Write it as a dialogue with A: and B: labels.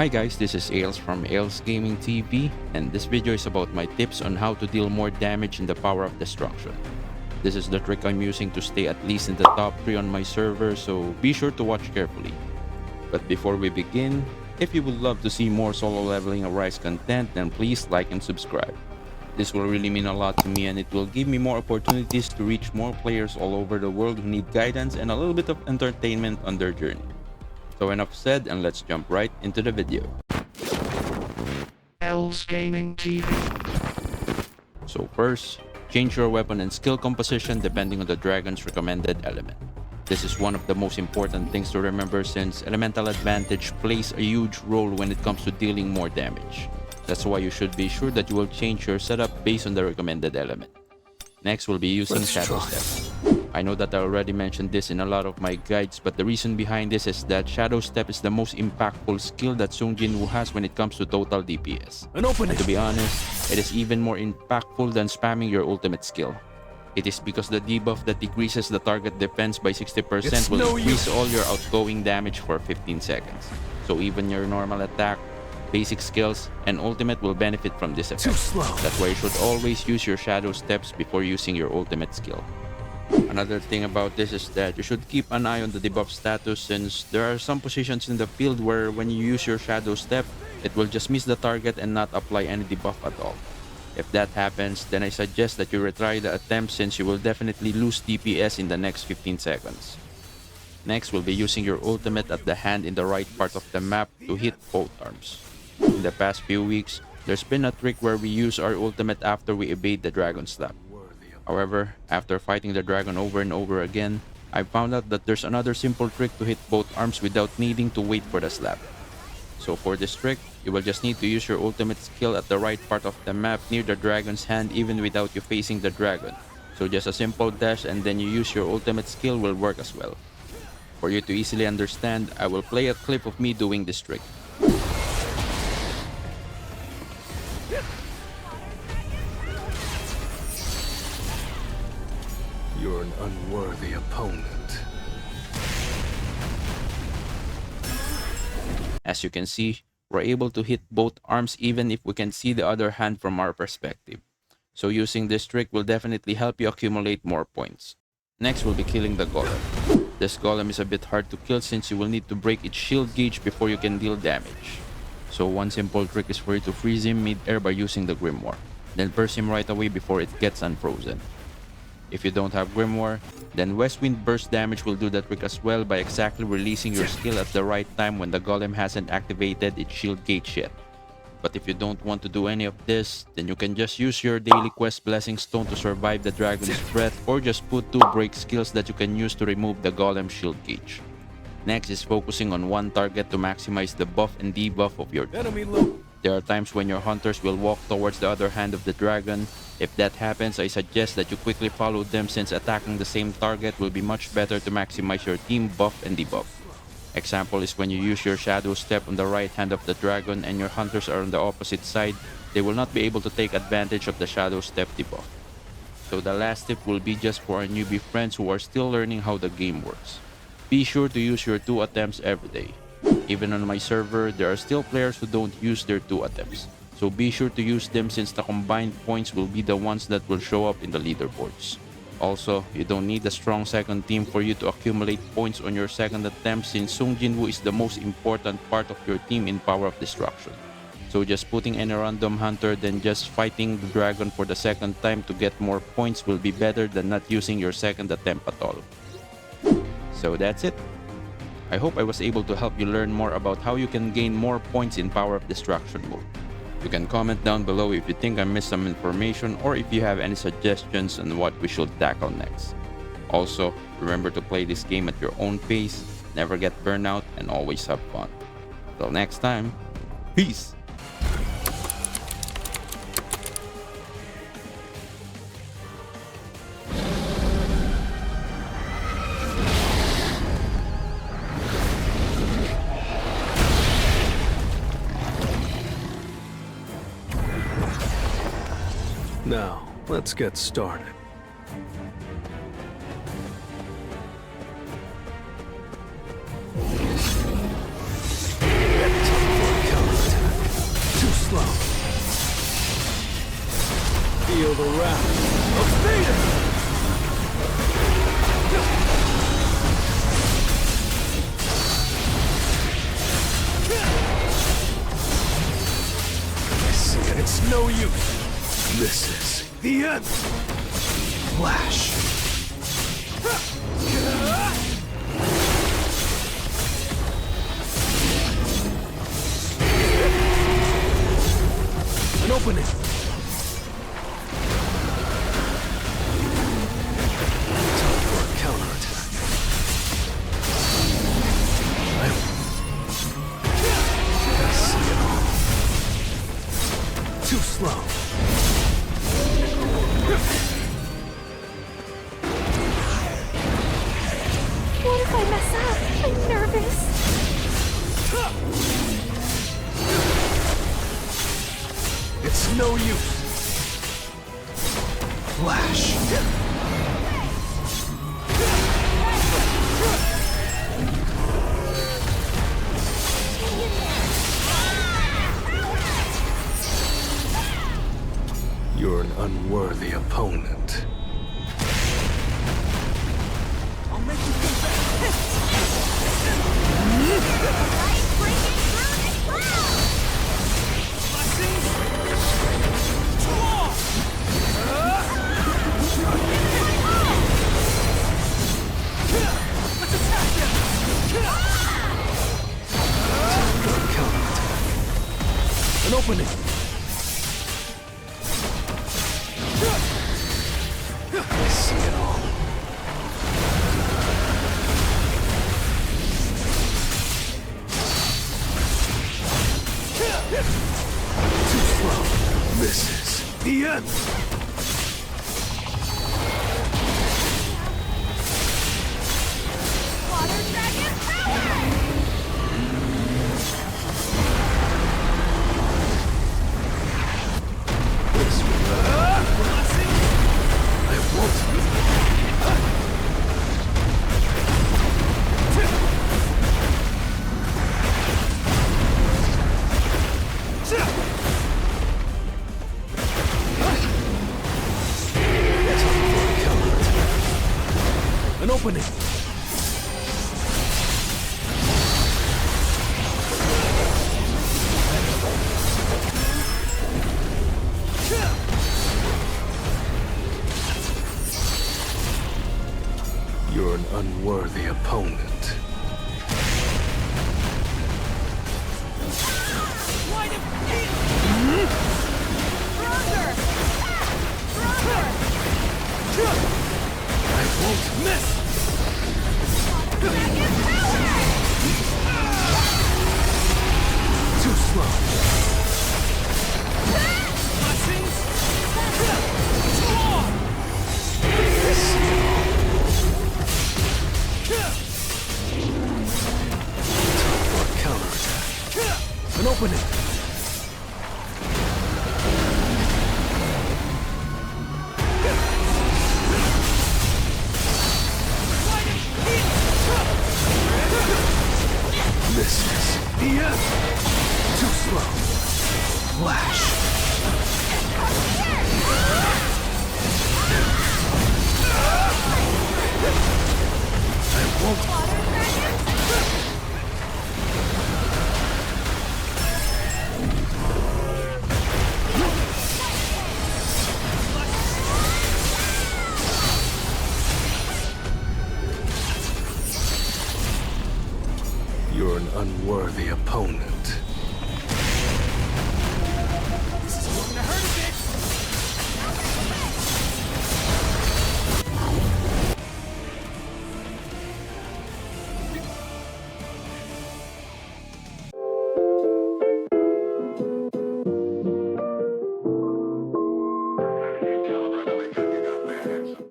A: Hi guys, this is Ales from Ales Gaming TV, and this video is about my tips on how to deal more damage in the Power of Destruction. This is the trick I'm using to stay at least in the top 3 on my server, so be sure to watch carefully. But before we begin, if you would love to see more solo leveling or Rise content, then please like and subscribe. This will really mean a lot to me, and it will give me more opportunities to reach more players all over the world who need guidance and a little bit of entertainment on their journey. So enough said, and let's jump right into the video.
B: Ales Gaming TV.
A: So first, change your weapon and skill composition depending on the dragon's recommended element. This is one of the most important things to remember since elemental advantage plays a huge role when it comes to dealing more damage. That's why you should be sure that you will change your setup based on the recommended element. Next, we'll be using Shadow Step. I know that I already mentioned this in a lot of my guides, but the reason behind this is that Shadow Step is the most impactful skill that sungjinwoo has when it comes to total DPS. And to be honest, it is even more impactful than spamming your ultimate skill. It is because the debuff that decreases the target defense by 60% will increase all your outgoing damage for 15 seconds. So even your normal attack, basic skills, and ultimate will benefit from this effect. That's why you should always use your Shadow Steps before using your ultimate skill. Another thing about this is that you should keep an eye on the debuff status, since there are some positions in the field where when you use your Shadow Step, it will just miss the target and not apply any debuff at all. If that happens, then I suggest that you retry the attempt, since you will definitely lose DPS in the next 15 seconds. Next, we'll be using your ultimate at the hand in the right part of the map to hit both arms. In the past few weeks, there's been a trick where we use our ultimate after we evade the dragon slap. However, after fighting the dragon over and over again, I found out that there's another simple trick to hit both arms without needing to wait for the slap. So for this trick, you will just need to use your ultimate skill at the right part of the map near the dragon's hand even without you facing the dragon. So just a simple dash and then you use your ultimate skill will work as well. For you to easily understand, I will play a clip of me doing this trick.
C: You're an unworthy opponent.
A: As you can see, we're able to hit both arms even if we can see the other hand from our perspective. So using this trick will definitely help you accumulate more points. Next, we'll be killing the Golem. This Golem is a bit hard to kill since you will need to break its shield gauge before you can deal damage. So one simple trick is for you to freeze him mid-air by using the Grimoire. Then burst him right away before it gets unfrozen. If you don't have Grimoire, then West Wind Burst damage will do the trick as well by exactly releasing your skill at the right time when the Golem hasn't activated its shield gauge yet. But if you don't want to do any of this, then you can just use your daily quest Blessing Stone to survive the Dragon's Breath, or just put 2 break skills that you can use to remove the Golem shield gauge. Next is focusing on one target to maximize the buff and debuff of your team. There are times when your hunters will walk towards the other hand of the dragon. If that happens, I suggest that you quickly follow them, since attacking the same target will be much better to maximize your team buff and debuff. Example is when you use your Shadow Step on the right hand of the dragon and your hunters are on the opposite side, they will not be able to take advantage of the Shadow Step debuff. So the last tip will be just for our newbie friends who are still learning how the game works. Be sure to use your 2 attempts every day. Even on my server, there are still players who don't use their 2 attempts. So be sure to use them, since the combined points will be the ones that will show up in the leaderboards. Also, you don't need a strong second team for you to accumulate points on your second attempt, since sungjinwoo is the most important part of your team in Power of Destruction. So just putting any random hunter then just fighting the dragon for the second time to get more points will be better than not using your second attempt at all. So that's it. I hope I was able to help you learn more about how you can gain more points in Power of Destruction mode. You can comment down below if you think I missed some information, or if you have any suggestions on what we should tackle next. Also, remember to play this game at your own pace, never get burnout, and always have fun. Till next time, peace!
C: Now, let's get started. That's another round of fading! I see it. It's no use. This is the end. Flash. An opening. Time for a counterattack. I see it all. Too slow.
B: What if I mess up? I'm nervous.
C: It's no use. Flash. You're an unworthy opponent.
B: I'll make you feel better. Breaking through the clouds!
C: Let's attack him! Counterattack. An opening. I see it all. Too slow. This is the end.
B: Water dragon power!
C: This will I won't. An opening. You're an unworthy opponent. I won't miss! Too slow. Time for a counterattack. An opening. This is the end. Too slow. Flash. I won't. You're an unworthy opponent.